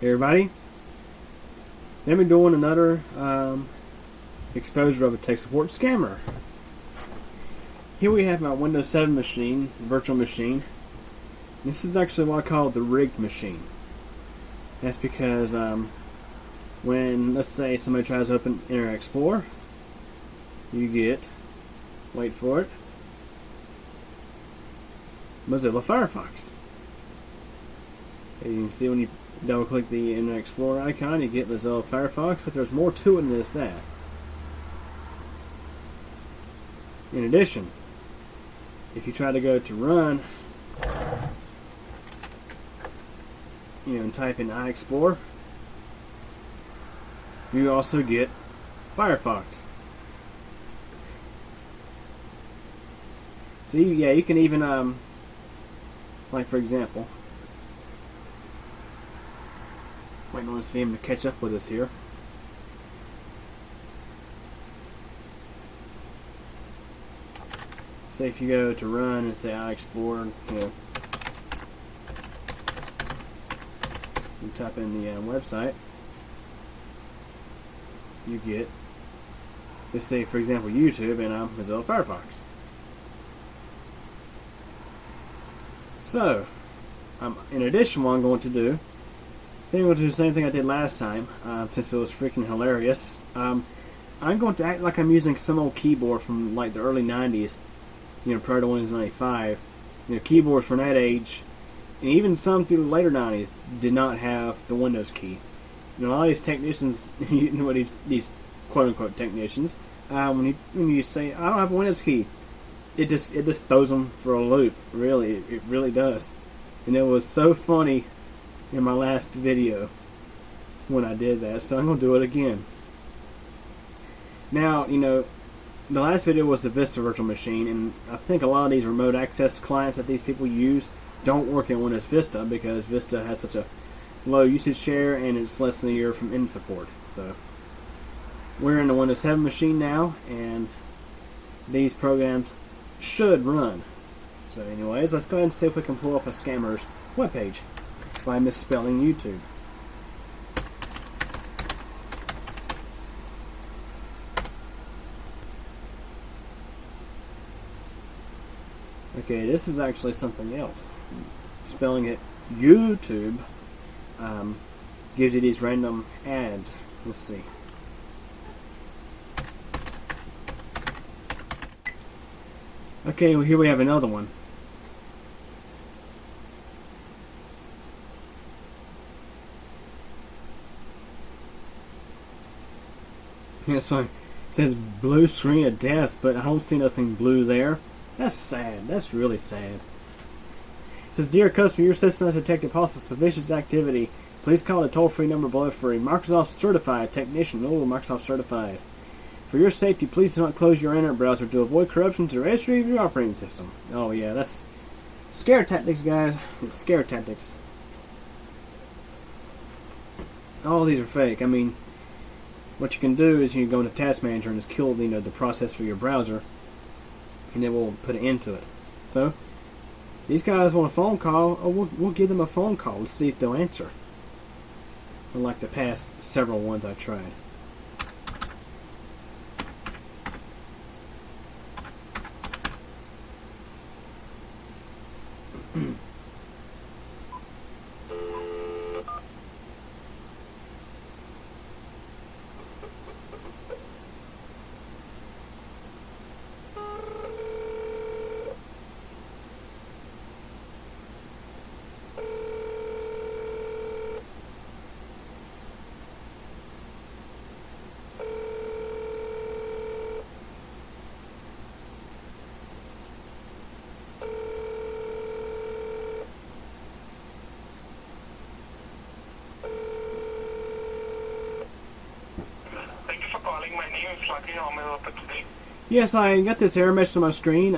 Hey everybody, let me doing another exposure of a tech support scammer. Here we have my Windows 7 machine, virtual machine. This is actually what I call the rigged machine. That's because when, let's say, somebody tries to open Internet Explorer, you get, wait for it, Mozilla Firefox. And you can see when you double click the Internet Explorer icon, you get Mozilla Firefox, but there's more to it than just that. In addition, if you try to go to run, and type in iExplore, you also get Firefox. So you can even, like for example, waiting on this VM to catch up with us here. Say if you go to run and say iExplore, and type in the website, you get, let's say for example YouTube and Mozilla Firefox. So, in addition, what I'm going to do, I think I'm going to do the same thing I did last time, since it was freaking hilarious. I'm going to act like I'm using some old keyboard from like the early 90s, prior to Windows 95. Keyboards from that age, and even some through the later 90s, did not have the Windows key. A lot of these technicians, these quote-unquote technicians, when you say, I don't have a Windows key, it just throws them for a loop. Really, it really does. And it was so funny in my last video when I did that, so I'm going to do it again. Now, the last video was the Vista virtual machine, and I think a lot of these remote access clients that these people use don't work in Windows Vista because Vista has such a low usage share and it's less than a year from end support. So we're in the Windows 7 machine now, and these programs should run. So anyways, let's go ahead and see if we can pull up a scammer's webpage by misspelling YouTube. Okay, this is actually something else. Spelling it YouTube gives you these random ads. Let's see. Okay, well here we have another one. That's fine. It says blue screen of death, but I don't see nothing blue there. That's sad. That's really sad. It says, dear customer, your system has detected possible suspicious activity. Please call the toll-free number below for a Microsoft certified technician. Oh, Microsoft certified. For your safety, please do not close your internet browser to avoid corruption to the registry of your operating system. Oh yeah, that's scare tactics, guys. It's scare tactics. All these are fake. I mean, what you can do is you can go into Task Manager and just kill the process for your browser, and then we'll put an end to it. So, these guys want a phone call. Oh, we'll give them a phone call. Let's see if they'll answer. Unlike the past several ones I've tried. My name is Lucky. How may I help you today? Yes, I got this error message on my screen.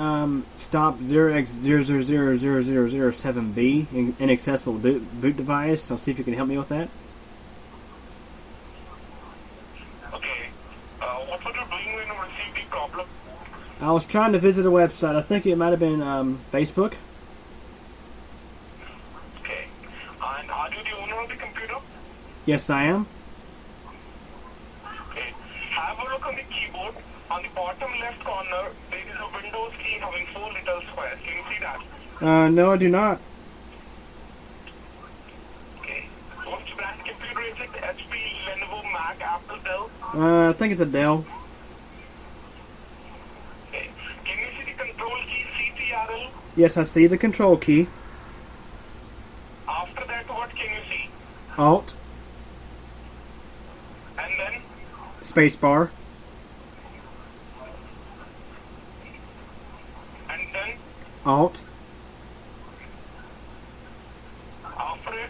Stop 0x000007B, inaccessible boot device. I'll see if you can help me with that. Okay. What were you doing when you received the problem? I was trying to visit a website. I think it might have been Facebook. Okay. And are you the owner of the computer? Yes, I am. Okay. Have a look on the keyboard. On the bottom left corner, there is a Windows key having 4 little squares. Can you see that? No, I do not. Okay. Which brand computer is it? HP, Lenovo, Mac, Apple, Dell? I think it's a Dell. Okay. Can you see the control key CTRL? Yes, I see the control key. After that, what can you see? Alt. And then? Spacebar. And then? Alt. After it?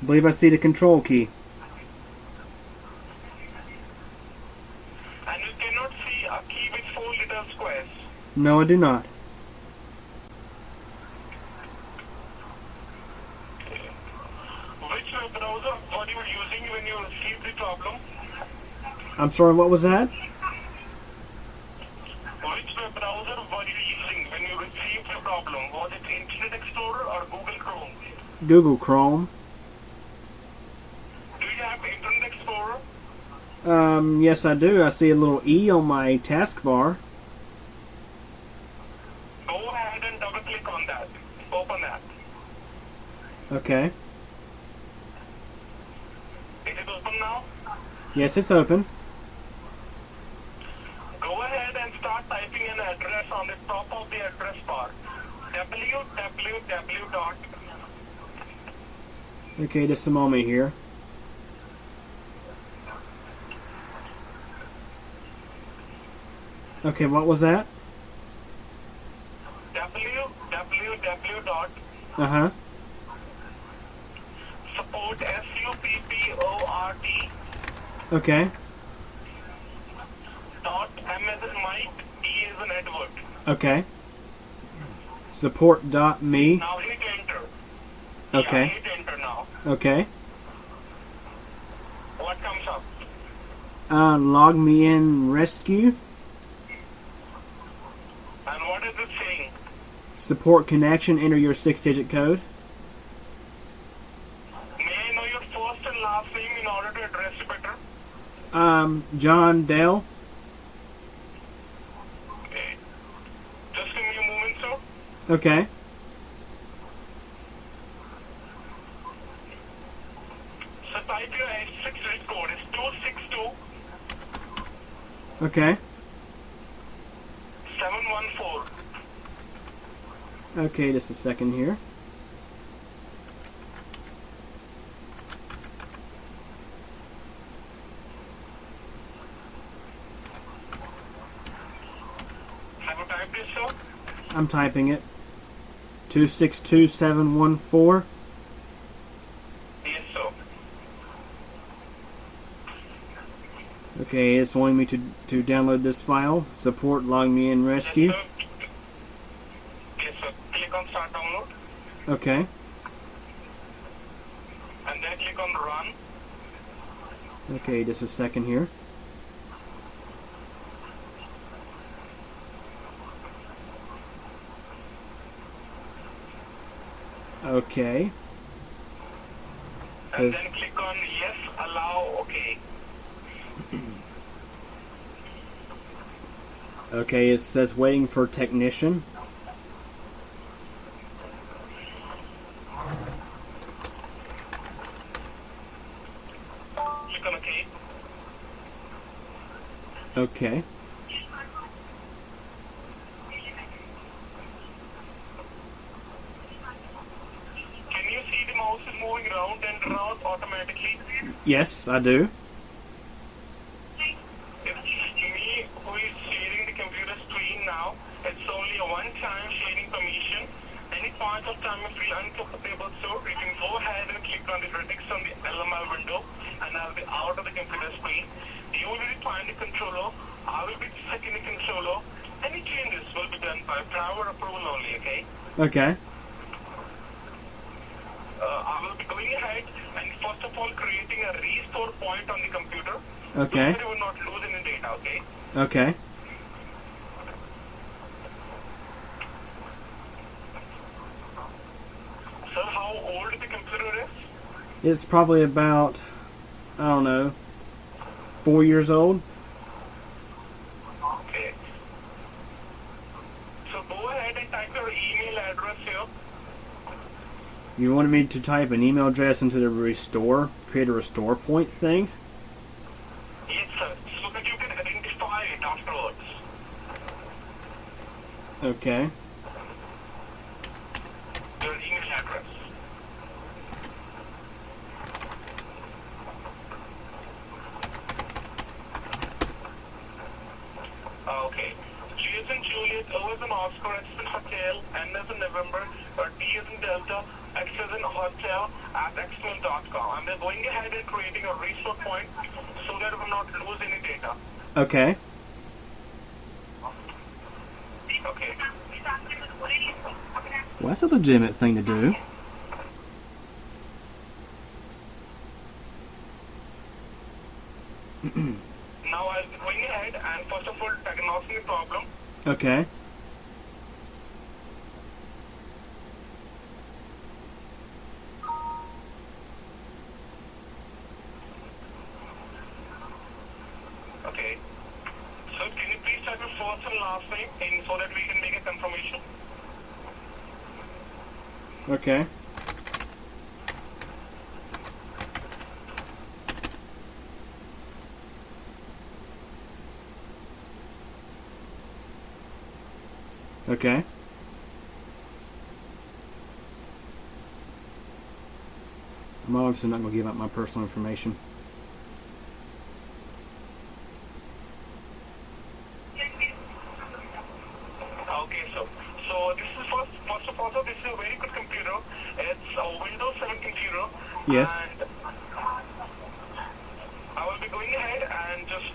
I believe I see the control key. And you cannot see a key with 4 little squares. No, I do not. Which web browser were you using when you received the problem? I'm sorry, what was that? Which web browser were you using when you received the problem? Was it Internet Explorer or Google Chrome? Google Chrome. Do you have Internet Explorer? Yes, I do. I see a little E on my taskbar. Go ahead and double click on that. Open that. Okay. Is it open now? Yes, it's open. Go ahead and start typing an address on the top of the address bar. www. Okay, just a moment here. Okay, what was that? www. Uh-huh. Support support. Okay. Dot M as in Mike, E as in Edward. Okay. Support.me. Now hit enter. Okay. Yeah, hit enter now. Okay. What comes up? LogMeIn Rescue. And what is it saying? Support connection. Enter your 6-digit code. May I know your first and last name in order to address you better? John Dell. Okay. Just give me a moment, sir. Okay. So type your 6-digit code. It's 262 Okay. 714. Okay, just a second here. Have you typed this, sir? I'm typing it. 262714. Yes, sir. Okay, it's wanting me to download this file. Support LogMeIn Rescue. Yes, sir. Yes, sir. Click on start download. Okay. And then click on run. Okay, just a second here. Okay. And then click on yes, allow, okay. Okay, it says waiting for technician. Click on okay. Okay. Can you see the mouse is moving round and round automatically? Yes, I do. It's me who is sharing the computer screen now. It's only a one-time sharing permission. Any point of time you feel uncomfortable, so you can go ahead and click on the text on the LML window and I'll be out of the computer screen. You will be find the controller. I will be checking the controller. Any changes will be done by prior approval only, okay? Okay. I will be going ahead and first of all creating a restore point on the computer. Okay. So you will not lose any data, okay? Okay. Sir, how old the computer is? It's probably about I don't know, 4 years old. Okay. So go ahead and type your email address here. You wanted me to type an email address into the create a restore point thing? Yes, sir. So that you can identify it afterwards. Okay. Your email address. Okay. G as in Juliet, O as in Oscar, X as in Hotel, N as in November, or D as in Delta, X as in Hotel, at xmail.com. And they're going ahead and creating a restore point so that we will not lose any data. Okay. Okay. Well, that's a legitimate thing to do. Now I'll be going ahead and first of all diagnosing the problem. Okay. Okay. So can you please type your first and last name in so that we can make a confirmation? Okay. Okay. I'm obviously not going to give out my personal information. Okay, so this is first of all, so this is a very good computer. It's a Windows 7 computer. Yes. And I will be going ahead and just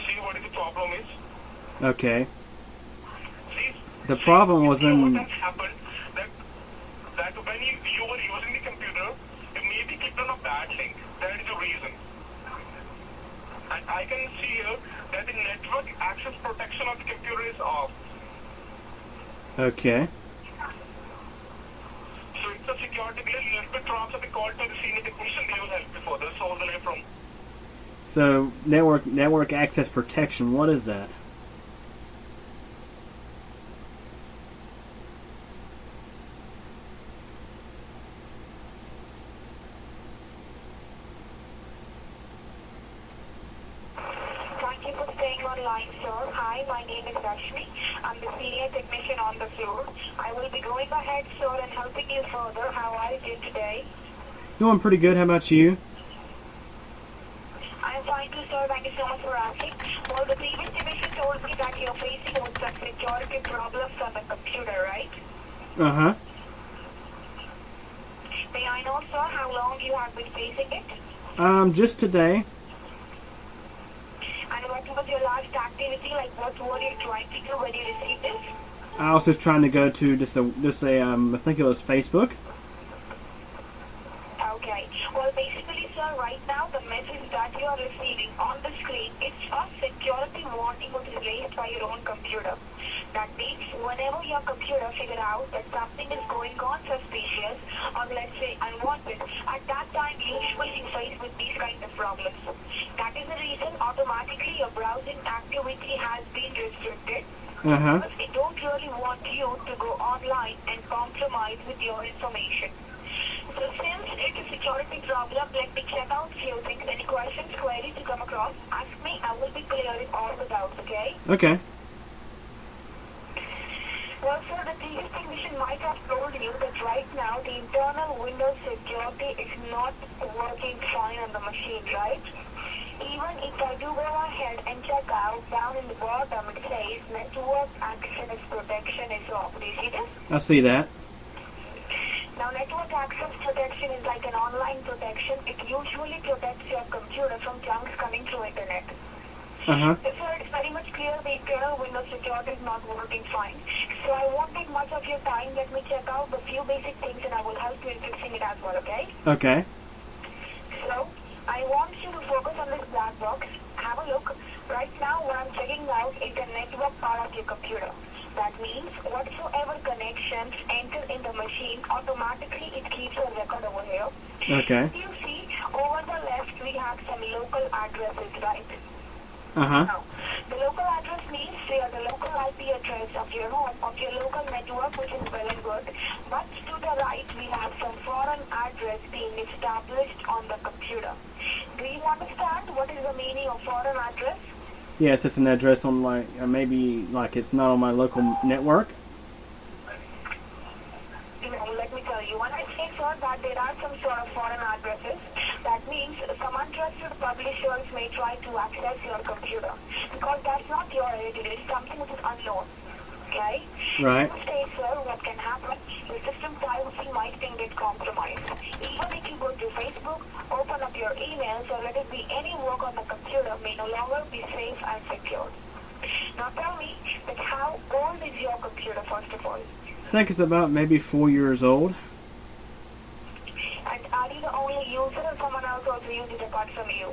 see what the problem is. Okay. See, The problem was what in... has happened that when you were using the computer, you maybe clicked on a bad link. That is the reason. And I can see here that the network access protection of the computer is off. Okay. So it's a security glitch. Let me transfer the call to the senior technician. They will help you further. So all the way from. So, network access protection, what is that? Thank you for staying online, sir. Hi, my name is Rashmi. I'm the senior technician on the floor. I will be going ahead, sir, and helping you further. How are you doing today? Doing pretty good. How about you? I'm fine too, sir. Thank you so much for asking. Well, the previous technician told me that you're facing with some security problems on the computer, right? Uh-huh. May I know, sir, how long you have been facing it? Just today. And what was your last activity? Like, what were you trying to do when you received this? I was just trying to go to I think it was Facebook. Okay. Well, basically, sir, right now, the message that you are receiving on the screen, it's a security warning which is raised by your own computer. That means whenever your computer figures out that something is going on suspicious or let's say unwanted, at that time usually you face with these kind of problems. That is the reason automatically your browsing activity has been restricted. Uh-huh. Because they don't really want you to go online and compromise with your information. So since it's a security problem, let me check out few things. Any questions, queries you come across, ask me. I will be clearing all the doubts, okay? Okay. Well, sir, the previous technician might have told you that right now the internal Windows security is not working fine on the machine, right? Even if I do go ahead and check out, down in the bottom it says network access protection is off. Do you see this? I see that. Now, network access protection is like an online protection. It usually protects your computer from junks coming through internet. Uh-huh. So it's very much clear the internal Windows security is not working fine. So I won't take much of your time. Let me check out the few basic things and I will help you in fixing it as well, okay? Okay. So I want you to focus on this black box. Have a look. Right now what I'm checking out is the network part of your computer. That means whatsoever connections enter in the machine, automatically it keeps a record over here. Okay. You see, over the left we have some local addresses, right? Uh-huh. Now, the local address means they are the local IP address of your home, of your local network, which is well and good. But to the right, we have some foreign address being established on the computer. Do you understand what is the meaning of foreign address? Yes, it's an address on like maybe like it's not on my local network. Let me tell you, when I say, sir, that there are some sort of foreign addresses, that means some untrusted publishers may try to access your computer because that's not your identity, it's something which is unknown. Okay? Right. In this case, sir, what can happen, your system privacy might get compromised. Even if you go to Facebook, open up your emails, or let it be any work on the computer may no longer be safe and secure. Now tell me that how old is your computer, first of all? I think it's about maybe 4 years old. And are you the only user or someone else also use it apart from you?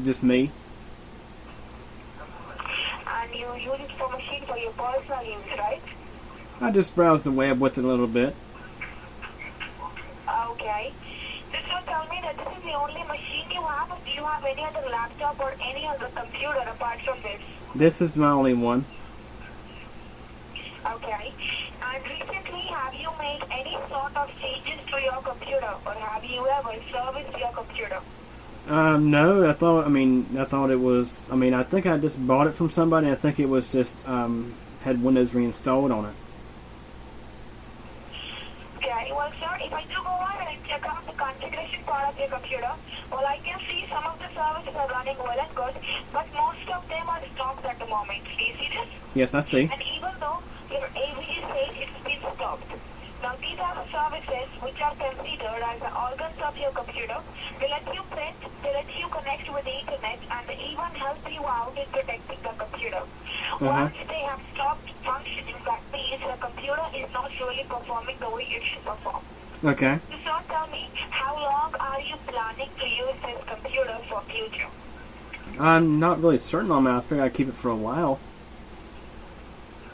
Just me. And you use it for machine for your personal use, right? I just browse the web with it a little bit. Okay. So tell me that this is the only machine you have, or do you have any other laptop or any other computer apart from this? This is my only one. Okay. And recently, have you made any sort of changes to your computer, or have you ever serviced your computer? No, I thought it was, I think I just bought it from somebody. I think it was just, had Windows reinstalled on it. Okay, well, sir, if I do go ahead and check out the configuration part of your computer, well, I can see some of the services are running well and good, but most of them are stopped at the moment. Do you see this? Yes, I see. And even though your AVG says it's been stopped. Now, these are the services which are considered as the organs of your computer. They let you print, they let you connect with the internet, and they even help you out in protecting the computer. Once they have stopped functioning, that means the computer is not really performing the way it should perform. Okay. So tell me, how long are you planning to use this computer for future? I'm not really certain on that. I figure I'd keep it for a while.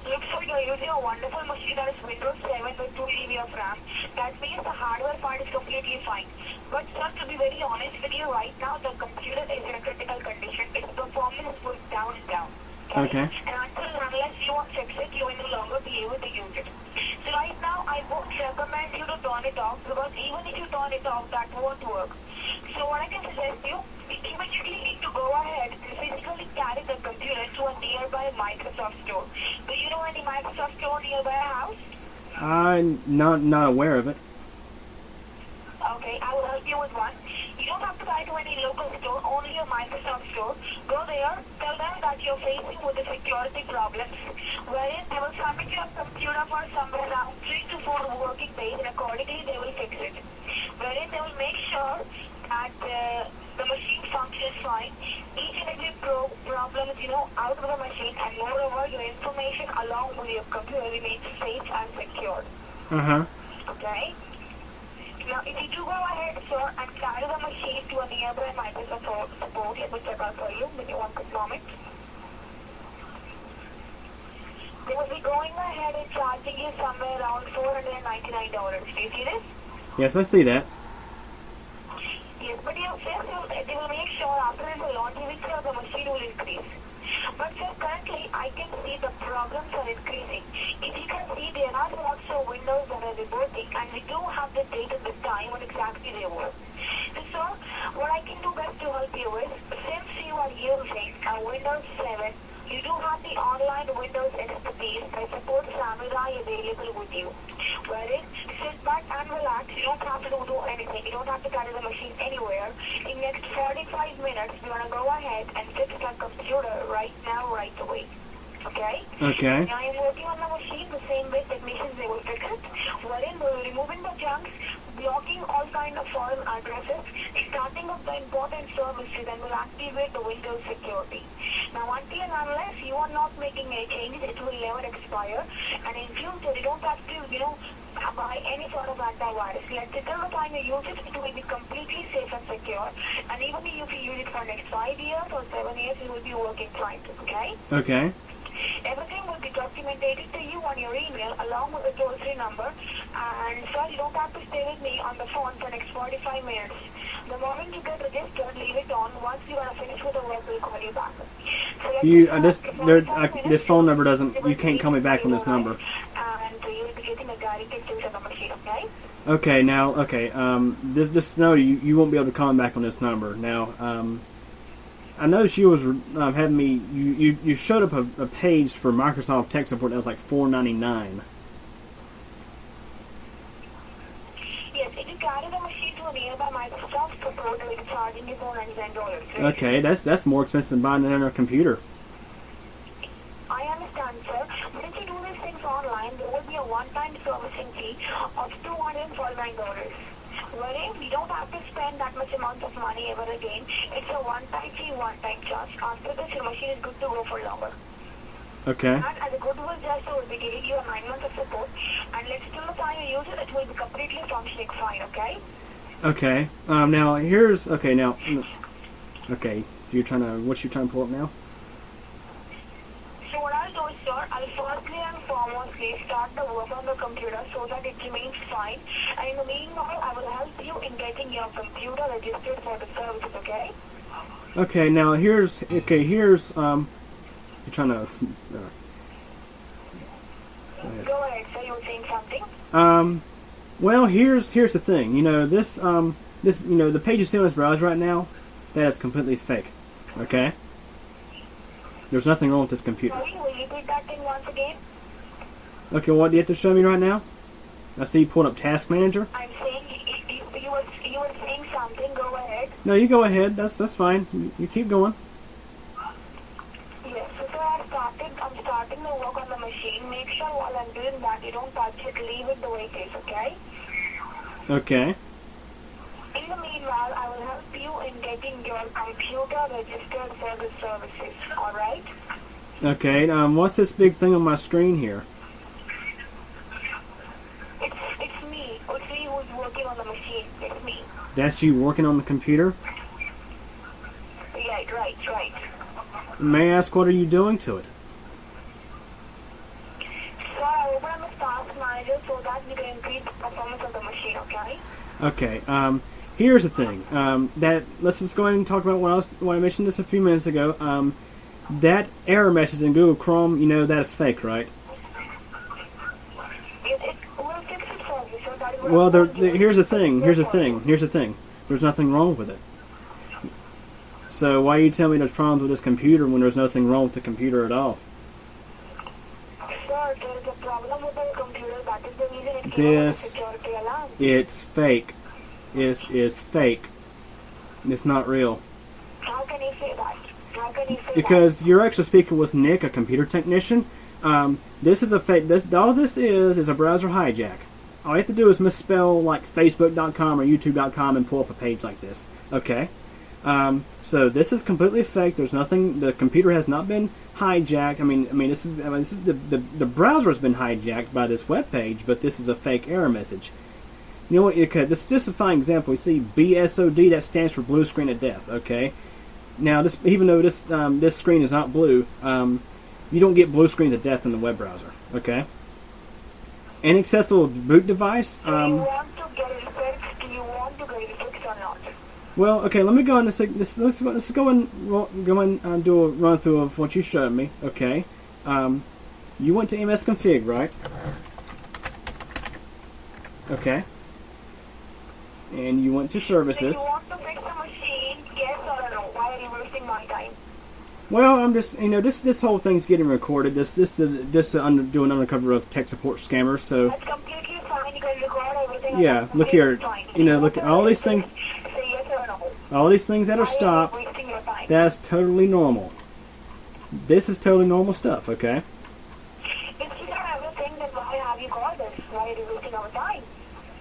Looks like you're using a wonderful machine that is Windows 7 with 2 GB of RAM. That means the hardware part is completely fine. But sir, to be very honest with you, right now the computer is in a critical condition. Its performance is going down and down. Okay. And unless you want to fix it, you will no longer be able to use it. So right now, I won't recommend you to turn it off, because even if you turn it off, that won't work. So what I can suggest you immediately need to go ahead and physically carry the computer to a nearby Microsoft store. Do you know any Microsoft store nearby your house? I'm not aware of it. Okay, I will help you with one. You don't have to go to any local store, only a Microsoft store. Go there, tell them that you're facing with the security problems, wherein they will submit your computer for somewhere around 3 to 4 working days, and accordingly they will fix it. Wherein they will make sure that the machine functions fine, each and every problem is, out of the machine, and moreover, your information along with your computer remains safe and secure. Okay? Now, if you do go ahead, sir, and carry the machine to a nearby Microsoft support, let me check out for you. Give me one quick moment. They will be going ahead and charging you somewhere around $499. Do you see this? Yes, I see that. Yes, but they will make sure after the longevity of the machine will increase. But sir, currently I can see the problems are increasing. If you can see, there are lots of windows that are rebooting, and we do have the date and the time when exactly they were. So sir, what I can do best to help you is, since you are using a Windows 7, you do have the online Windows expertise that supports Samurai available with you. Wherein, sit back and relax. You don't have to do anything. You don't have to carry the machine anywhere. In next 45 minutes, we're going to go ahead and fix that computer right now, right away. Okay? Okay. Now I'm working on the machine the same way technicians they will fix it. Wherein we're removing the junks, blocking all kind of foreign addresses, starting up the important services, and will activate the Windows security. Now until and unless you are not making any changes, it will never expire. And in future, you don't have to, buy any sort of antivirus. Till the time you use it, it will be completely safe and secure. And even if you use it for next 5 years or 7 years, it will be working fine. Okay? Okay. Everything will be documented to you on your email along with the toll-free number. And sir, you don't have to stay with me on the phone for the next 45 minutes. The moment you get registered, leave it on. Once you are finished with the work, we'll call you back. So this phone number doesn't. You can't call me back on this number. And you'll be getting a guaranteed fix on the machine. Okay? Okay. Now, okay. This no, you won't be able to call me back on this number. Now, I noticed you was having me. You showed up a page for Microsoft tech support that was like $4.99. Yes, if you carry the machine to a nearby Microsoft support, we'll be charging you $499. Okay, that's more expensive than buying another computer. I understand, sir. Since you do these things online, there will be a one-time servicing fee of $249. Wherein we don't have to spend that much amount of money ever again. It's a one-time fee, one-time charge. After this, your machine is good to go for longer. Okay. And as a goodwill gesture, we'll be giving you a 9 months of support. And let's till the time you use it, it will be completely functioning fine, okay? Okay. Now here's okay. Now, okay. So you're trying to what you trying to pull up now? So what I'll do is, sir, I'll firstly and foremostly start the work on the computer so that it remains fine. And in the meanwhile, I will help you in getting your computer registered for the services, okay? Okay. Now here's you're trying to. Go ahead, sir. You were saying something? Well, here's the thing. You know this the page you see on this browser right now, that is completely fake. Okay. There's nothing wrong with this computer. Sorry, will you repeat that thing once again? Okay, what do you have to show me right now? I see you pulled up Task Manager. I'm saying you were saying something. Go ahead. No, you go ahead. That's fine. You keep going. Yes, so I'm starting the work on the machine. Make sure while I'm doing that, you don't touch it. Leave it the way it is, okay? Okay. In the meanwhile, I will help you in getting your computer registered for the services, alright? Okay, what's this big thing on my screen here? It's me. It's me who's working on the machine. It's me. That's you working on the computer? Right. May I ask, what are you doing to it? So I open up the task manager so that we can increase the performance of the machine, okay? Okay, here's the thing. Let's just go ahead and talk about what I mentioned this a few minutes ago. That error message in Google Chrome, you know that is fake, right? It will fix it for you, so that Well, here's the thing. There's nothing wrong with it. So why are you telling me there's problems with this computer when there's nothing wrong with the computer at all? Sir, there is a problem with the computer. That is the reason it came up with This, security alarm. it's fake. It's fake. It's not real. How can you say that? Because your extra speaker was Nick, a computer technician. This is a fake. All this is a browser hijack. All you have to do is misspell like Facebook.com or YouTube.com and pull up a page like this. Okay. So this is completely fake. There's nothing. The computer has not been hijacked. I mean, this is the browser has been hijacked by this web page, but this is a fake error message. You know what? Okay, this is just a fine example. You see BSOD, that stands for blue screen of death. Okay. Now, even though this screen is not blue, you don't get blue screens of death in the web browser. Okay. Inaccessible boot device. Do you want to get it fixed? Do you want to get it fixed or not? Well, okay. Let me go on. Let's go and do a run through of what you showed me. Okay. You went to MS Config, right? Okay. And you went to services. Do you want to fix the machine? Yes or no? Why are you wasting my time? Well, I'm just, this whole thing's getting recorded. This do an undercover of tech support scammers. So that's completely fine. You can record everything. yeah, look here. Look at all these things. Say yes or no. All these things that are stopped. Wasting your time. That's totally normal. This is totally normal stuff. Okay. If you know everything, then why have you called us? Why are you wasting our time?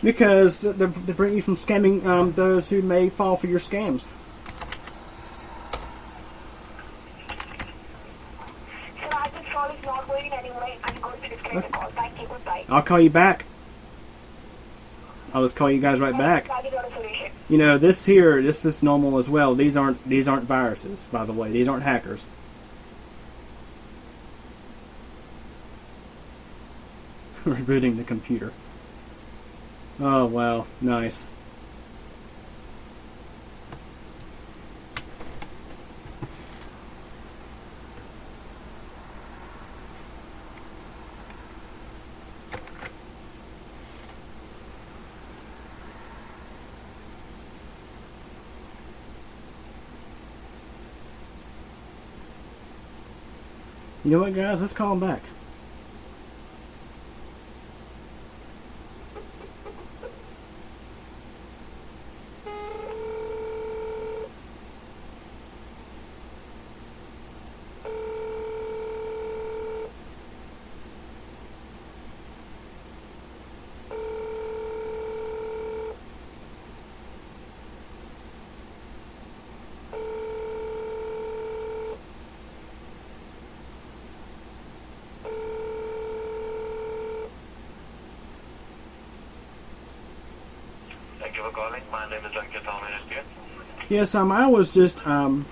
Because they bring you from scamming those who may fall for your scams. So as this call is not going anyway, I'm going to disconnect the call. Thank you. Goodbye. I'll call you back. I'll just call you guys right back. This is normal as well. These aren't viruses, by the way. These aren't hackers. rebooting the computer. Oh wow, nice. You know what, guys? Let's call him back. Thank you for calling. My name is Ankit. How may I help you? Yes, I was just hung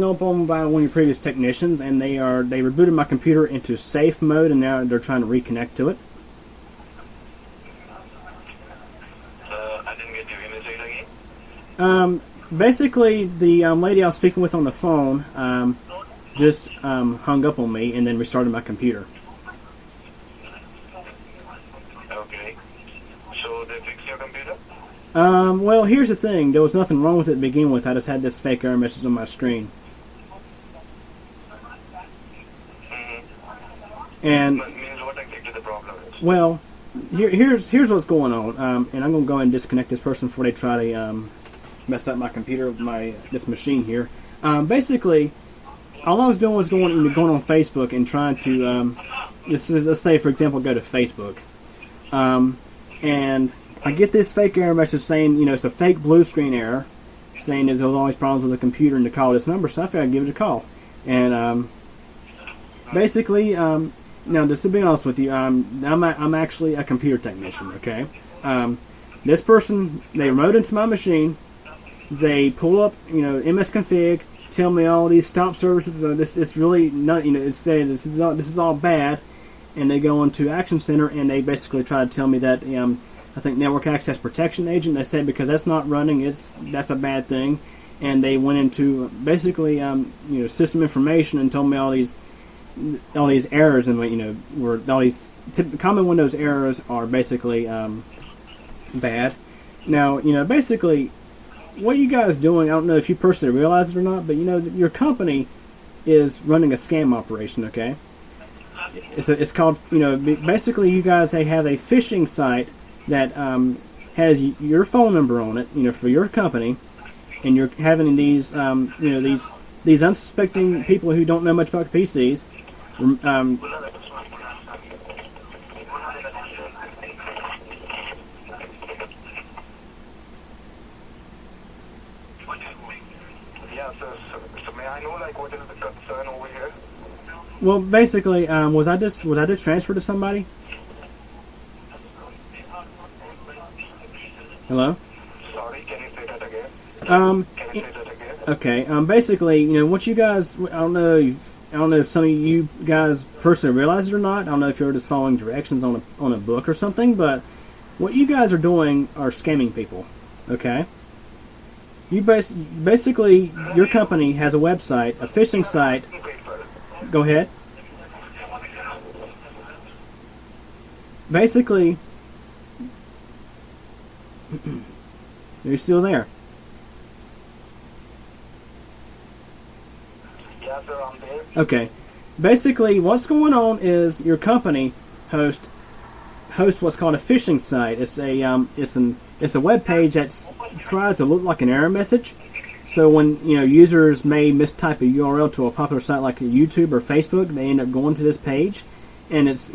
up on by one of your previous technicians, and they rebooted my computer into safe mode, and now they're trying to reconnect to it. I didn't get you. Can you say it again? Basically, the lady I was speaking with on the phone just hung up on me and then restarted my computer. Okay. So they fixed your computer? Well, here's the thing. There was nothing wrong with it to begin with. I just had this fake error message on my screen. And But means what exactly the problem is? well, here's what's going on. And I'm gonna go ahead and disconnect this person before they try to mess up my computer, this machine here. Basically, all I was doing was going on Facebook and trying to let's say, for example, go to Facebook, and I get this fake error message saying, it's a fake blue screen error, saying that there's always problems with the computer and to call this number. So I figured I'd give it a call. And basically, now just to be honest with you, I'm actually a computer technician. Okay, this person, they remote into my machine, they pull up msconfig, tell me all these stop services. This is really not, it's saying this is all bad, and they go into Action Center and they basically try to tell me that I think Network Access Protection Agent. They said because that's not running, that's a bad thing, and they went into basically system information and told me all these errors, and were all these common Windows errors are basically bad. Now basically what you guys doing, I don't know if you personally realize it or not, but your company is running a scam operation. Okay, it's called basically you guys, they have a phishing site that has your phone number on it, for your company, and you're having these these unsuspecting people who don't know much about PCs. Yeah, so may I know what is the concern over here? Well, basically, was I just transferred to somebody? Hello? Sorry, can you say that again? Um, Can you say that again? okay. Basically, what you guys, I don't know if some of you guys personally realize it or not. I don't know if you're just following directions on a book or something, but what you guys are doing are scamming people. Okay? You basically, your company has a website, a phishing site. Go ahead. Basically, you're still there. Yeah, sir, I'm there. Okay. Basically, what's going on is your company hosts what's called a phishing site. It's a web page that tries to look like an error message. So when users may mistype a URL to a popular site like YouTube or Facebook, they end up going to this page, and it's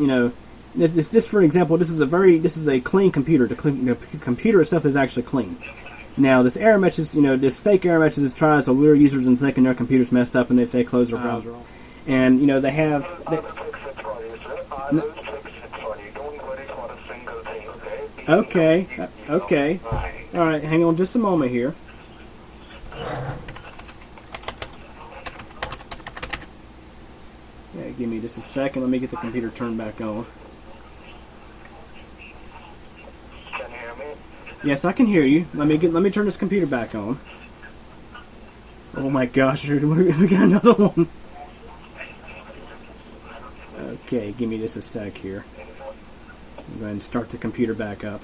just for example. This is a clean computer. The computer itself is actually clean. Now this error message, this fake error message tries to lure users into thinking their computer's messed up, and if they close their browser off, and they have. I will fix it for you, sir. I will fix it for you. Don't worry for a single thing, okay? Okay. Bye. All right. Hang on just a moment here. Yeah, give me just a second. Let me get the computer turned back on. Yes, I can hear you. Let me turn this computer back on. Oh my gosh, we got another one. Okay, give me just a sec here. I'm going to start the computer back up.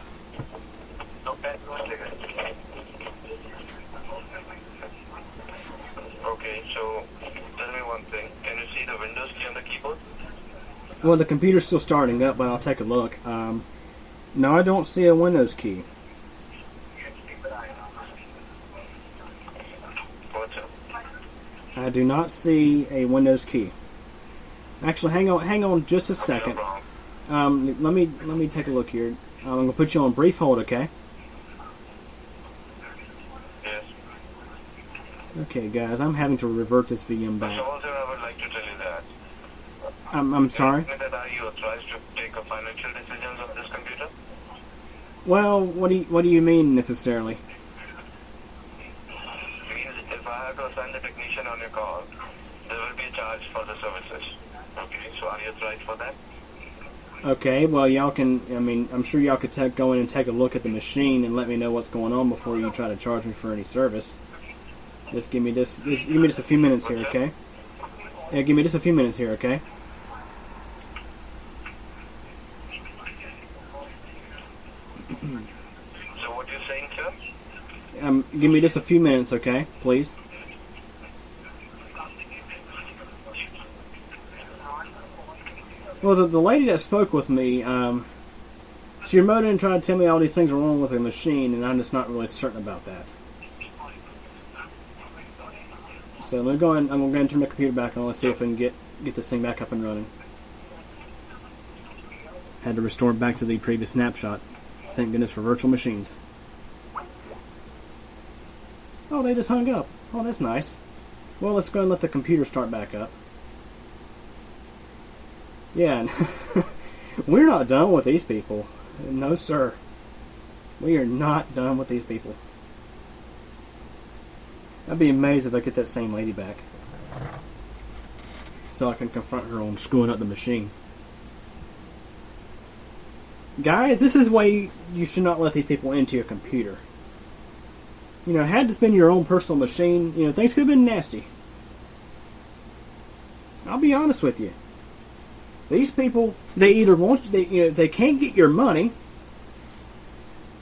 Okay, so tell me one thing. Can you see the Windows key on the keyboard? Well, the computer's still starting up, but I'll take a look. No, I don't see a Windows key. What's up? I do not see a Windows key. Actually, hang on just a second. Let me take a look here. I'm gonna put you on brief hold, okay? Yes. Okay, guys, I'm having to revert this VM So back. also I would like to tell you that. I'm sorry. Can you tell me that are you authorized to take a financial decisions on this computer? Well, what do you mean necessarily? Means if I have to assign the technician on your call, there will be a charge for the services. Okay, so are you authorized for that? Okay, well, y'all can. I mean, I'm sure y'all could go in and take a look at the machine and let me know what's going on before you try to charge me for any service. Just give me just a few minutes here, okay? Yeah, give me just a few minutes here, okay? So what you're saying, sir? Give me just a few minutes, okay? Please. Well, the lady that spoke with me, she remoted and tried to tell me all these things are wrong with the machine, and I'm just not really certain about that. So I'm going to go ahead and turn my computer back on. Let's see if we can get this thing back up and running. Had to restore it back to the previous snapshot. Thank goodness for virtual machines. Oh, they just hung up. Oh, that's nice. Well, let's go and let the computer start back up. Yeah, we're not done with these people. No, sir. We are not done with these people. I'd be amazed if I get that same lady back. So I can confront her on screwing up the machine. Guys, this is why you should not let these people into your computer. You know, had this been your own personal machine, you know, things could have been nasty. I'll be honest with you. These people, they either if they can't get your money,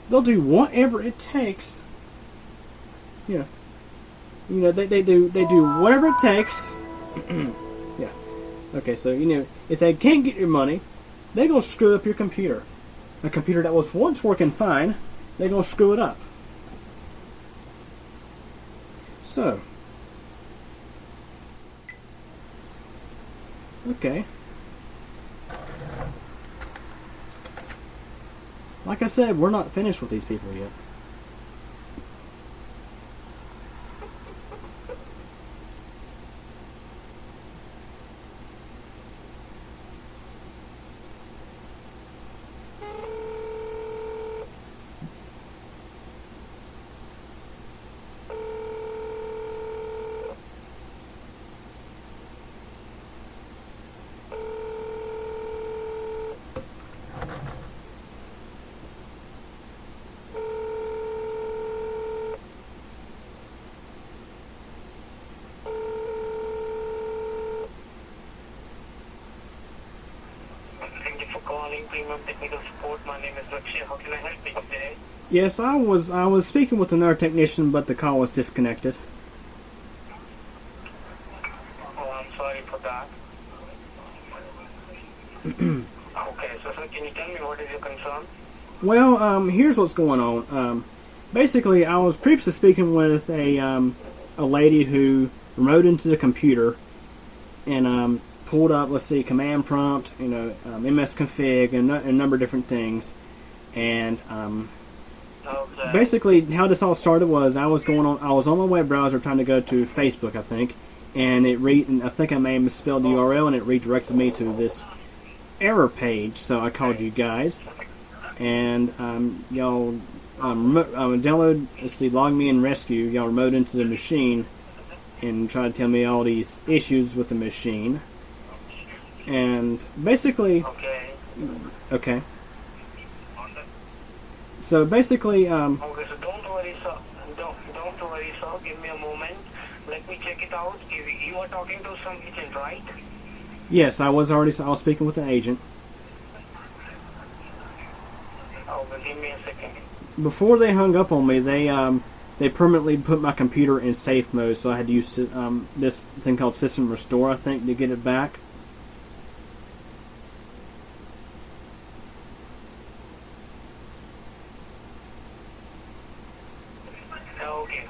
they'll do whatever it takes. You know, they do whatever it takes. Yeah. Okay, so if they can't get your money, they're gonna screw up your computer. A computer that was once working fine, they're gonna screw it up. So, okay. Like I said, we're not finished with these people yet. Calling Premium Technical Support. My name is Lakshya. How can I help you today? Yes, I was speaking with another technician, but the call was disconnected. Oh, I'm sorry for that. Okay, so sir, can you tell me what is your concern? Well, here's what's going on. Basically, I was previously speaking with a lady who remote into the computer and pulled up, let's see, command prompt, MS config, and a number of different things. And Okay. basically, how this all started was I was on my web browser trying to go to Facebook, I think, and I think I may have misspelled the URL, and it redirected me to this error page. So I called you guys, and y'all download, let's see, LogMeIn Rescue. Y'all remote into the machine and try to tell me all these issues with the machine. And basically, Okay. okay. So basically, Okay, so don't worry, sir. Don't worry, sir. Give me a moment. Let me check it out. You are talking to some agent, right? yes, I was speaking with an agent. Okay, give me a second. Before they hung up on me, they permanently put my computer in safe mode, so I had to use this thing called System Restore, I think, to get it back. Okay.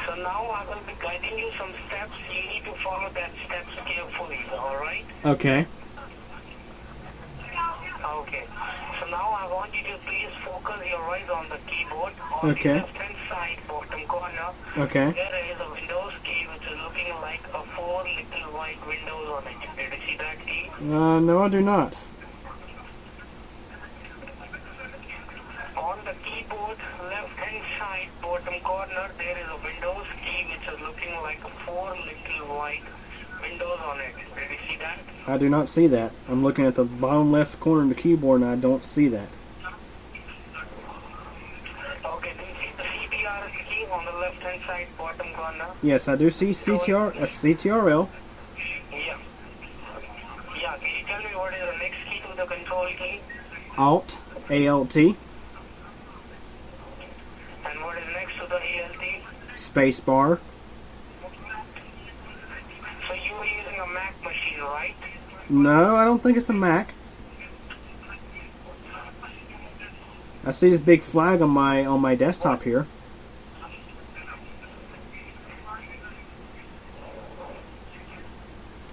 So now I will be guiding you some steps. You need to follow that steps carefully, alright? Okay. Okay. So now I want you to please focus your eyes on the keyboard on Okay. the left-hand side bottom corner. Okay. There is a Windows key which is looking like a 4 little white windows on it. Did you see that key? No, I do not. On the keyboard left-hand side bottom corner there is a Windows key which is looking like a 4 little white windows on it. Did you see that? I do not see that. I'm looking at the bottom left corner of the keyboard and I don't see that. Okay, do you see the CTR key on the left-hand side bottom corner? Yes, I do see CTRL. Yeah. Yeah, can you tell me what is the next key to the control key? Alt, ALT, And what is next to the ALT? space bar. So you are using a Mac machine, right? No, I don't think it's a Mac. I see this big flag on my desktop here.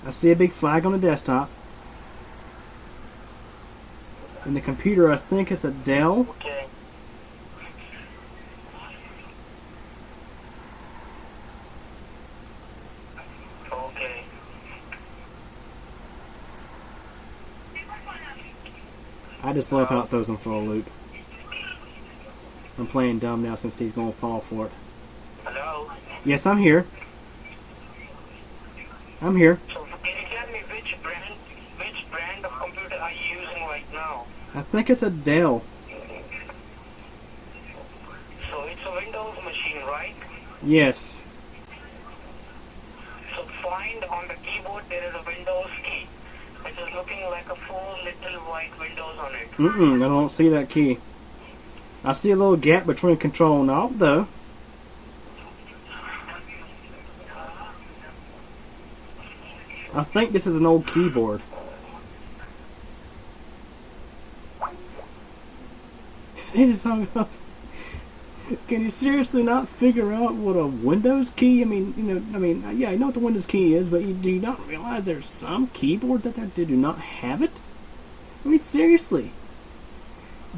I see a big flag on the desktop. And the computer, I think it's a Dell. Okay. Okay. I just love how it throws him for a loop. I'm playing dumb now since he's going to fall for it. Hello? Yes, I'm here. I'm here. So can you tell me which brand of computer are you using right now? I think it's a Dell. So it's a Windows machine, right? Yes. So find on the keyboard there is a Windows key, which is looking like a 4 little white windows on it. I don't see that key. I see a little gap between Control and Alt, though. I think this is an old keyboard. He just hung up. Can you seriously not figure out what a Windows key? Yeah, I know what the Windows key is, but do you not realize there's some keyboards that do not have it? I mean, seriously.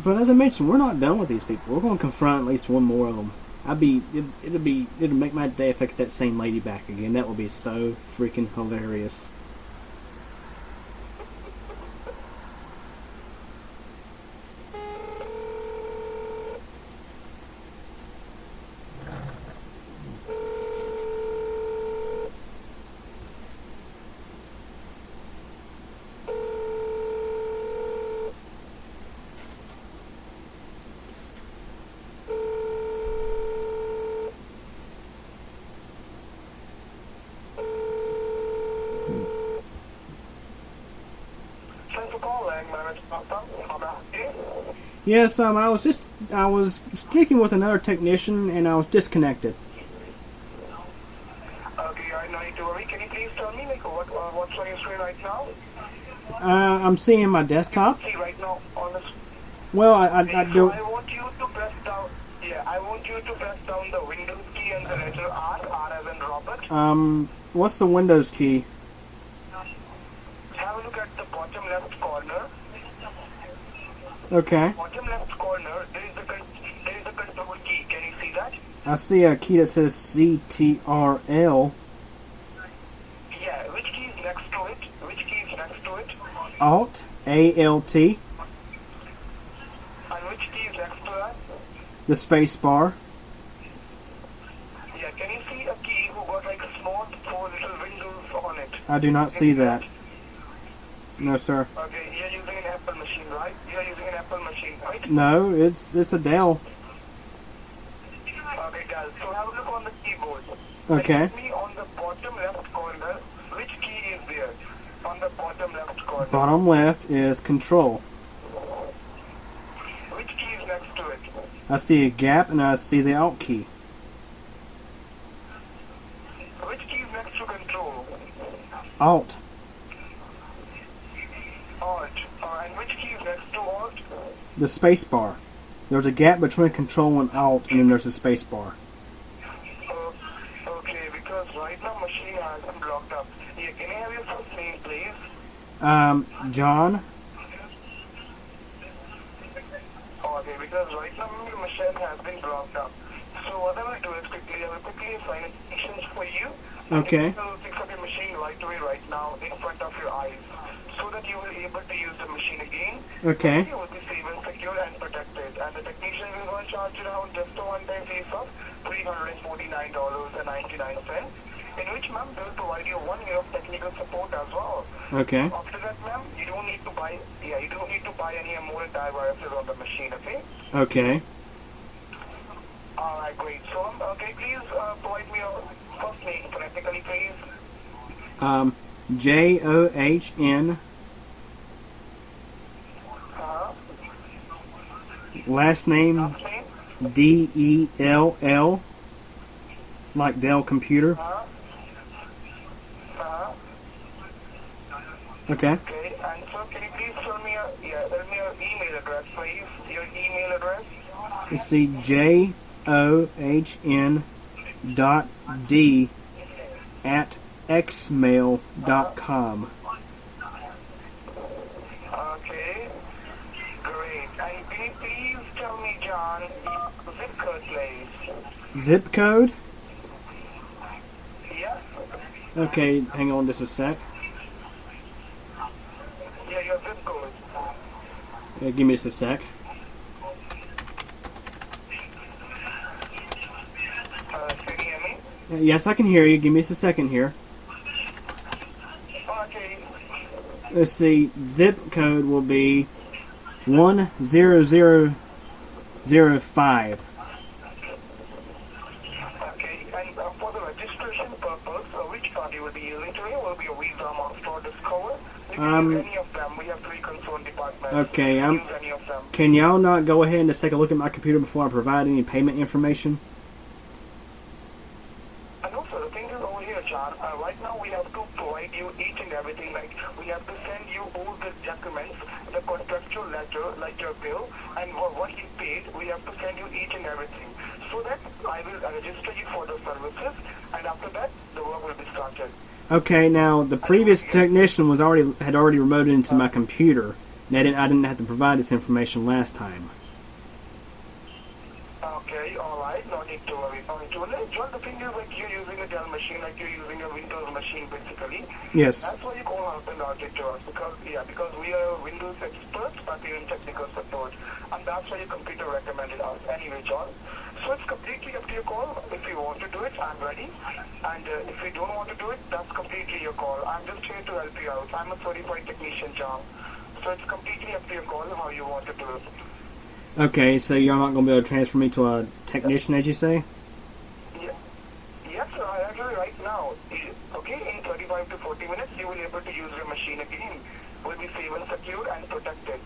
But as I mentioned, we're not done with these people. We're going to confront at least one more of them. It'll make my day if I get that same lady back again. That will be so freaking hilarious. Thanks for calling, Manager Doctor. How may I help you? Yes, I was speaking with another technician and I was disconnected. Okay, I know you to worry. Can you please tell me what's on your screen right now? I'm seeing my desktop. See right now on the Well, I do. I want you to press down. Yeah, I want you to press down the Windows key and the letter R, R as in Robert. What's the Windows key? Have a look at the bottom left corner. Okay. Bottom left corner, there is the control key. Can you see that? I see a key that says CTRL. Yeah, which key is next to it? Which key is next to it? Alt, ALT, And which key is next to that? the space bar. Yeah, can you see a key who got like a small 4 little windows on it? I do not see that. No, sir. Okay, you're using an Apple machine, right? You're using an Apple machine, right? No, it's a Dell. Okay, guys. So have a look on the keyboard. Okay. Tell me on the bottom left corner, which key is there? On the bottom left corner. Bottom left is Control. Which key is next to it? I see a gap and I see the Alt key. Which key is next to Control? Alt. Alt. And which key is next to Alt? The space bar. There's a gap between Control and Alt, and then there's a space bar. Okay, because right now machine has been blocked up. Yeah, can I have your first name, please? John. Okay, because right now your machine has been blocked up. So what I will do is I will quickly assign instructions for you. Okay. And you will fix up your machine right away right now in front of your eyes. So that you will be able to use the machine again. Okay. You will be safe and secure and protected. And the technician will go and charge you around just a one-time fee of $349.99. In which, ma'am, they will provide you 1 year of technical support as well. Okay. After that, ma'am, you don't need to buy any more entire viruses on the machine, okay? Okay. Alright, great. So, okay, please provide me your first name phonetically, please. John. Last name Last name? Dell. Like Dell computer. Okay. Okay, and so can you please tell me your email address, please? Your email address? Let's see, JOHN.D@xmail.com. Okay, great. And can you please tell me, John, zip code, please? Zip code? Yeah? Okay, hang on just a sec. Yeah, your zip code. Give me just a sec. Can you hear me? Yes, I can hear you. Give me just a second here. Okay. Let's see, zip code will be 10005. Okay, and for the registration purpose, which card you will be using today will be a Visa, Master, or Discover. You can use any of them. We have 3 concerned departments. Okay, You can use any of them. Can y'all not go ahead and just take a look at my computer before I provide any payment information? And also, the thing is over here, John, right now we have to provide you each and everything. Like, we have to send you all the documents, the contractual letter, like your bill, and what you paid. We have to send you each and everything. So that I will register you for the services, and after that, the work will be started. Okay, now the previous technician had already remoted into my computer. And I didn't have to provide this information last time. Okay, alright, no need to worry. No need to worry. John, the thing is, like, you're using a Dell machine, like you're using a Windows machine, basically. Yes. That's why you call up and out it to us, because we are Windows experts, but we're in technical support. And that's why your computer recommended us. Anyway, John, so it's completely up to your call. If you want to do it, I'm ready. And if you don't want to do it, that's completely your call. I'm just here to help you out. I'm a certified technician, John. So it's completely up to your call how you want to do it. Okay, so you're not going to be able to transfer me to a technician, as you say? Yeah. Yes, sir. Actually, right now, okay, in 35 to 40 minutes, you will be able to use your machine again. Will be safe and secure and protected.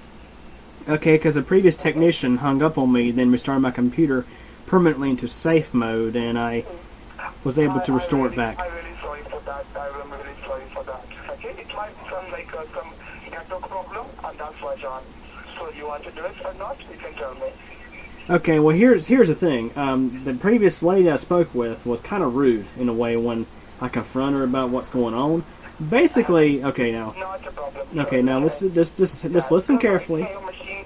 Okay, because the previous technician hung up on me, then restarted my computer permanently into safe mode, and I was able to restore it back. I'm really sorry for that. I'm really sorry for that. Okay, it might sound like some network problem, and that's why, John. So you want to do it or not? You can tell me. Okay, well here's the thing. The previous lady I spoke with was kind of rude in a way when I confront her about what's going on. Basically, okay now. Not a problem. Okay, now let's just listen carefully. Your machine,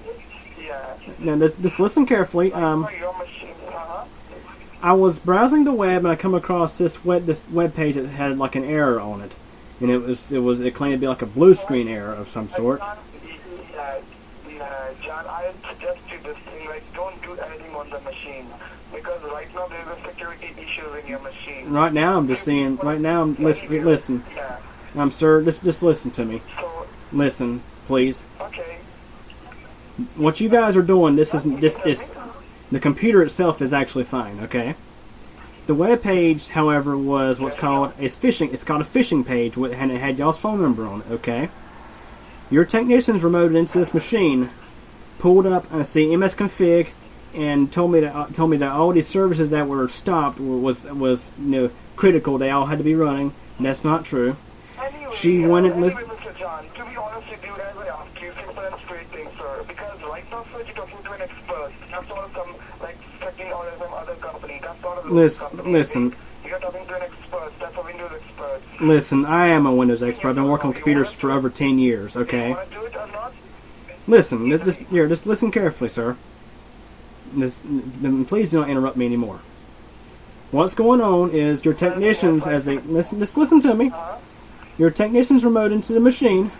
yeah. Now just listen carefully. Your machine, I was browsing the web and I come across this web page that had like an error on it, and it claimed to be like a blue screen error of some sort. John, I suggest you this thing, like, don't do anything on the machine, because right now there's a security issue in your machine. Right now I'm just seeing. Right now listen. Yeah. Sir, just listen to me. So, listen, please. Okay. What you guys are doing, this is the computer itself is actually fine, okay? The web page, however, was what's called a phishing. It's called a phishing page, and it had y'all's phone number on it, okay? Your technicians remoted into this machine, pulled up msconfig, and told me that all these services that were stopped was critical. They all had to be running. And that's not true. Anyway, She wanted. Mr. John, to be honest with you, I would ask you simple and straight things, sir. Because right now, sir, you're talking to an expert. That's not some checking or some other company. That's not a company. Listen. You're talking to an expert. That's a Windows expert. Listen, I am a Windows expert. I've been working on computers for over 10 years. Okay. You want to do it or not? Listen, just listen carefully, sir. Please do not interrupt me anymore. What's going on is your technicians, just listen to me. Your technicians remote into the machine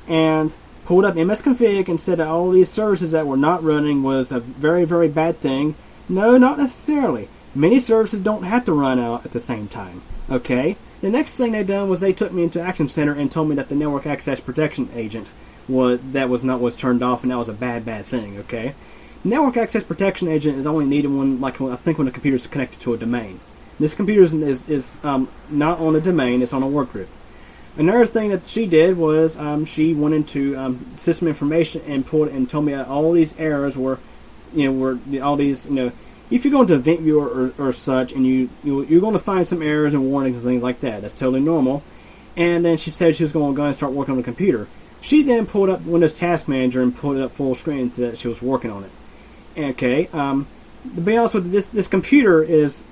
and pulled up msconfig and said that all these services that were not running was a very, very bad thing. No, not necessarily. Many services don't have to run out at the same time. Okay? The next thing they done was they took me into Action Center and told me that the network access protection agent was turned off, and that was a bad thing. Okay? Network access protection agent is only needed when the computer is connected to a domain. This computer is not on a domain; it's on a workgroup. Another thing that she did was she went into system information and told me that all these errors were all these if you go into Event Viewer or such, and you're going to find some errors and warnings and things like that. That's totally normal. And then she said she was going to go and start working on the computer. She then pulled up Windows Task Manager and pulled it up full screen so that she was working on it. Okay, to be honest with you, this computer is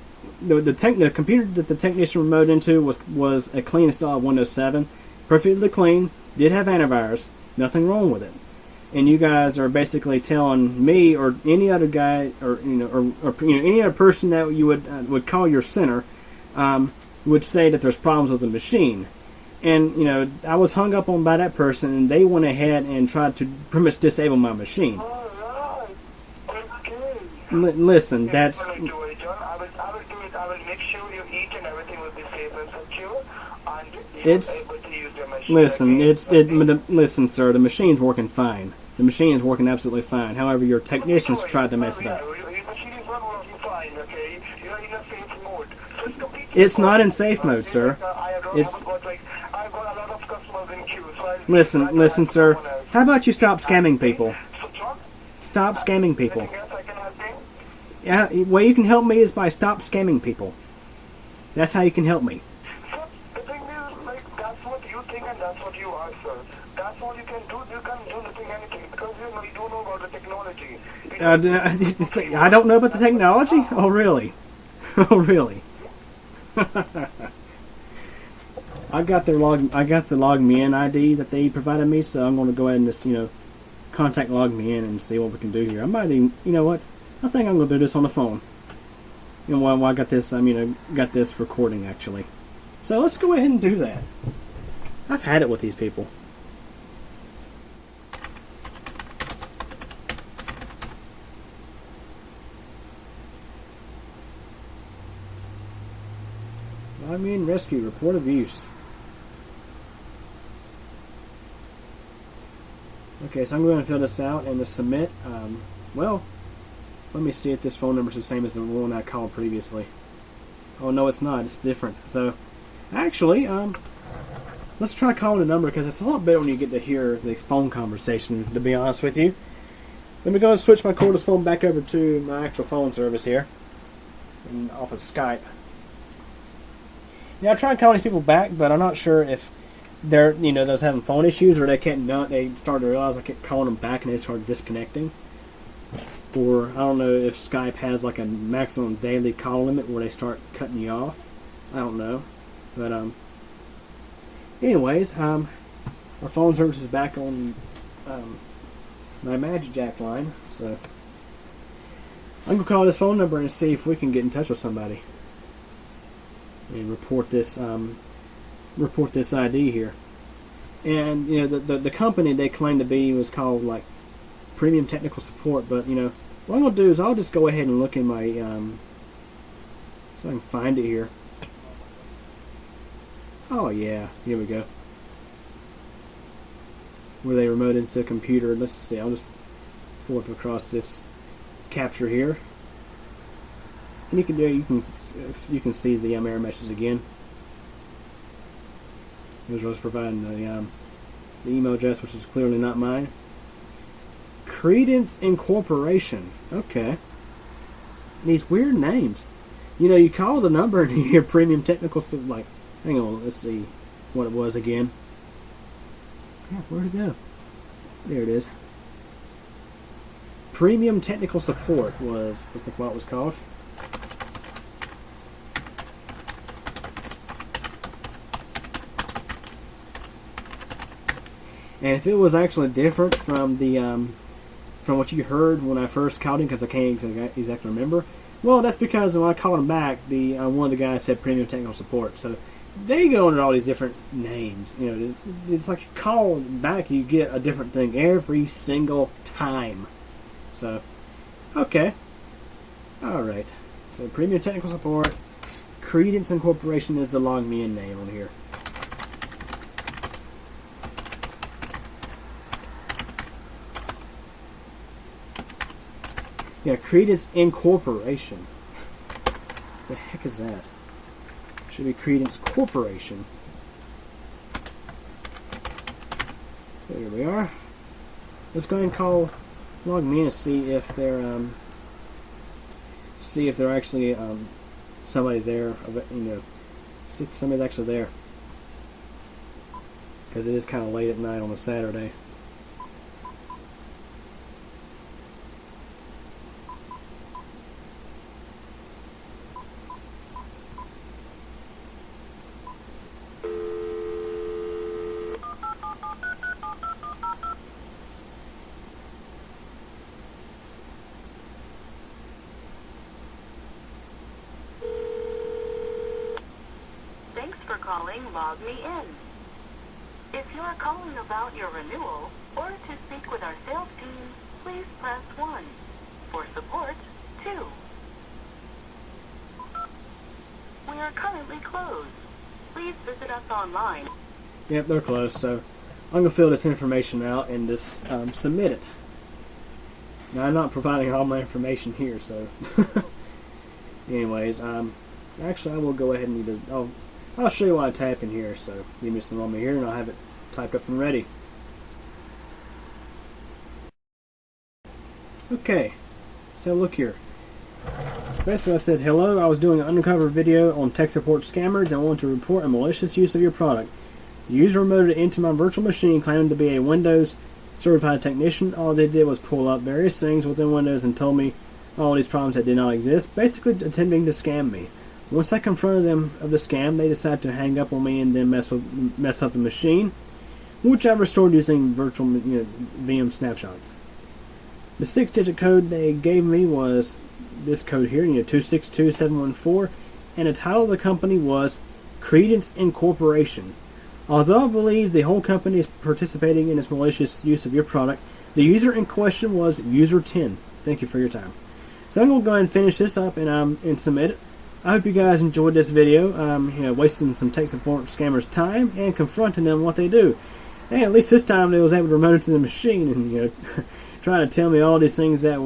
the computer that the technician remote into was a clean install of Windows 7, perfectly clean, did have antivirus, nothing wrong with it. And you guys are basically telling me or any other guy or any other person that you would call your center would say that there's problems with the machine. And I was hung up on by that person, and they went ahead and tried to pretty much disable my machine. Listen, that's. I will do it. I will make sure you eat and everything will be safe and secure, and you're able to use your machine. Listen, listen, sir. The machine's working fine. The machine is working absolutely fine. However, your technicians tried to mess it up. Your machine is not working fine. Okay, you're in a safe mode. It's not in safe mode, sir. It's. I've got a lot of customers in queue. So listen, sir. How about you stop scamming people? Stop scamming people. Yeah, the way you can help me is by stop scamming people. That's how you can help me. So, the thing is, that's what you think and that's what you are, sir. That's all you can do. You can't do anything because you don't know about the technology. I don't know about the technology? Oh, really? Oh, really? I got the LogMeIn ID that they provided me, so I'm going to go ahead and just, contact LogMeIn and see what we can do here. I might even, what? I think I'm going to do this on the phone. While I got this, got this recording actually. So let's go ahead and do that. I've had it with these people. LogMeIn Rescue report of use. Okay, so I'm going to fill this out and to submit. Let me see if this phone number is the same as the one I called previously. Oh, no, it's not. It's different. So, actually, let's try calling the number because it's a lot better when you get to hear the phone conversation, to be honest with you. Let me go and switch my cordless phone back over to my actual phone service here and off of Skype. Now, I tried calling these people back, but I'm not sure if they're, those having phone issues or they started to realize I kept calling them back and they started disconnecting. Or I don't know if Skype has like a maximum daily call limit where they start cutting you off. I don't know, but anyways, our phone service is back on my Magic Jack line, so I'm gonna call this phone number and see if we can get in touch with somebody and report this ID here. And the company they claim to be was called like Premium Technical Support, but what I'm going to do is I'll just go ahead and look in my so I can find it here. Oh yeah, here we go. where they remote into a computer. Let's see, I'll just pull up across this capture here, and you can see the error message again. Here's what's providing the email address, which is clearly not mine. Credence Incorporation. Okay. These weird names. You know, you call the number and you hear premium technical like, hang on, let's see what it was again. Yeah, where'd it go? There it is. Premium technical support was what it was called. And if it was actually different from the from what you heard when I first called him, because I can't exactly remember, well, that's because when I called him back, the one of the guys said premium technical support. So they go under all these different names. You know, it's like you call back, you get a different thing every single time. So, okay, all right. So premium technical support. Credence Incorporation is the LogMeIn name on here. Yeah, Credence Incorporation. The heck is that? Should be Credence Corporation. There we are. Let's go ahead and call LogMeIn and see if they're actually somebody there. You know, see if somebody's actually there, because it is kind of late at night on a Saturday. Thanks for calling LogMeIn. If you are calling about your renewal or to speak with our sales team, please press 1. For support, 2. We are currently closed. Please visit us online. Yep, they're closed, so I'm going to fill this information out and just submit it. Now, I'm not providing all my information here, so... Anyways, actually, I will go ahead and I'll show you what I type in here, so give me some moment here and I'll have it typed up and ready. Okay, so look here. Basically I said, hello, I was doing an undercover video on tech support scammers and wanted to report a malicious use of your product. The user remoted into my virtual machine claiming to be a Windows certified technician. All they did was pull up various things within Windows and told me all these problems that did not exist, basically attempting to scam me. Once I confronted them of the scam, they decided to hang up on me and then mess up the machine, which I restored using virtual VM snapshots. The 6-digit code they gave me was this code here, 262714, and the title of the company was Credence Incorporation. Although I believe the whole company is participating in this malicious use of your product, the user in question was user 10. Thank you for your time. So I'm going to go ahead and finish this up and submit it. I hope you guys enjoyed this video, wasting some tech support scammers' time and confronting them what they do. And at least this time they was able to remote into the machine and trying to tell me all these things that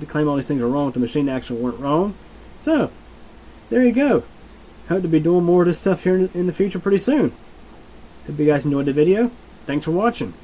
they claim all these things are wrong with the machine that actually weren't wrong. So there you go. Hope to be doing more of this stuff here in the future pretty soon. Hope you guys enjoyed the video. Thanks for watching.